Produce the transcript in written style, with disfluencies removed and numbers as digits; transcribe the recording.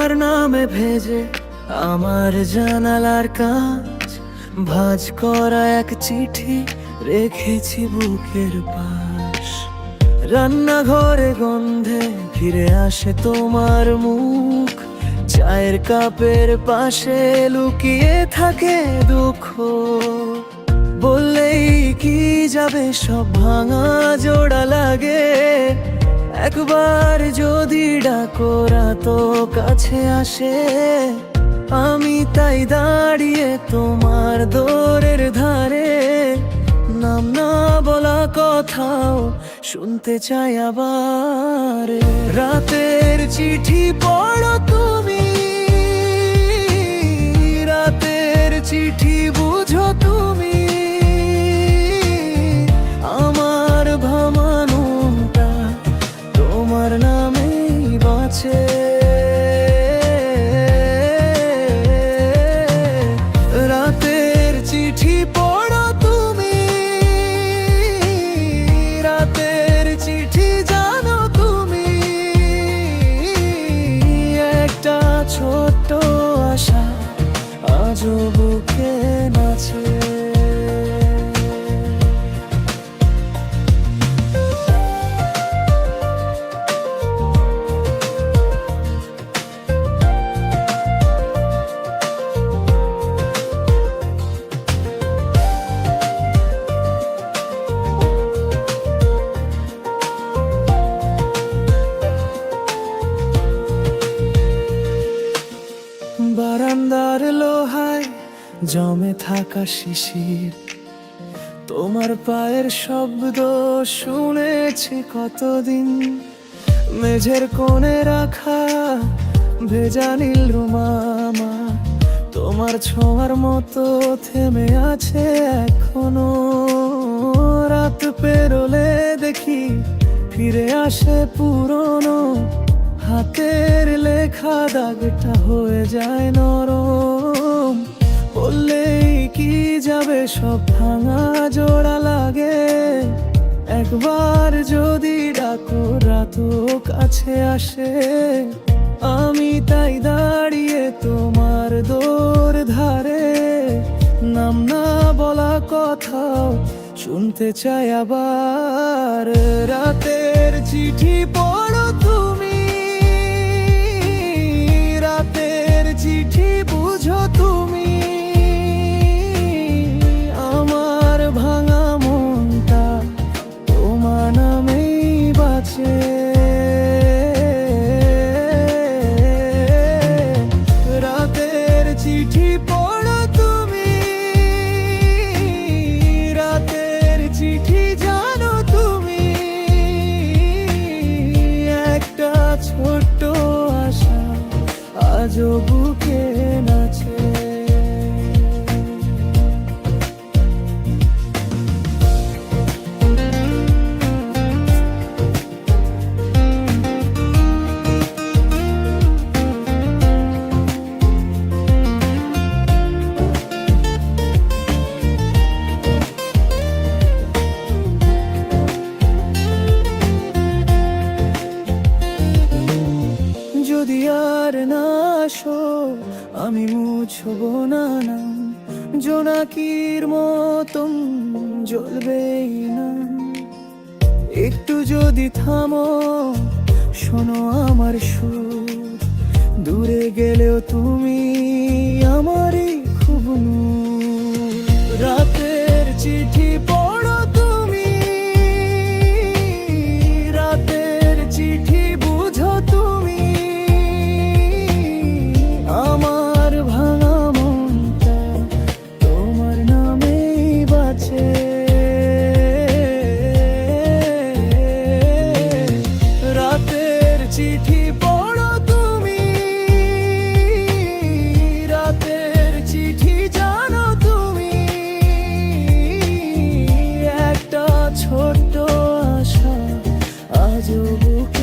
তোমার নামে ভেজে আমার জানালার কাঁচ, ভাঁজ করা এক চিঠি রেখেছি বুকের পাশ। রান্নাঘরে গন্ধে ফিরে আসে তোমার মুখ, চায়ের কাপের পাশে লুকিয়ে থাকে দুঃখ। বললেই কি যাবে সব ভাঙা জোড়া লাগে, একবার যদি ডাকো রাত কাছে আসে। আমি তাই দাঁড়িয়ে তোমার দোরের ধারে, নাম না বলা কথাও শুনতে চাই আবার। রাতের চিঠি পড়ো তুমি, রাতের চিঠি বুঝো তুমি, আমার ভামানোটা তোমার নামেই বাঁচে। রাতের চিঠি পড়ো তুমি, রাতের চিঠি জানো তুমি, একটা ছোট্ট আশা আজও বুকে নাচে। বারান্দার লোহায় জমে থাকা শিশির, তোমার পায়ের শব্দ শুনেছি কতদিন। মেঝের কোণে রাখা ভেজা নীল রুমামা, তোমার ছোঁয়ার মতো থেমে আছে এখনো। রাত পেরোলে দেখি ফিরে আসে পুরনো, হাতের লেখা দাগটা হয়ে যায় নরম। বললেই কি যাবে সব ভাঙা জোড়া লাগে, একবার যদি ডাকো রাত কাছে আসে। আমি তাই দাঁড়িয়ে তোমার দোর ধারে, নাম না বলা কথাও শুনতে চাই আবার। রাতের চিঠি পড়ো তুমি, রাতের চিঠি বুঝো তুমি, আমার ভাঙা মনটা তোমার নামেই বাঁচে। রাতের চিঠি পড়ো তুমি, রাতের চিঠি জানো তুমি, একটা ছোট্ট আশা আজও বুকে নাচে। যদি আর না আসো আমি মুছবো না নাম, জোনাকির মতন জ্বলবেই না। একটু যদি থামো শোনো আমার সুর, দূরে গেলেও তুমি আমারই খুব নূর। রাতের চিঠি পড়ো তুমি, রাতের চিঠি বুঝো তুমি, আমার ভাঙা মনটা তোমার নামেই বাঁচে। রাতের চিঠি পড়ো তুমি, রাতের চিঠি জানো তুমি, একটা ছোট্ট আশা আজও বুকে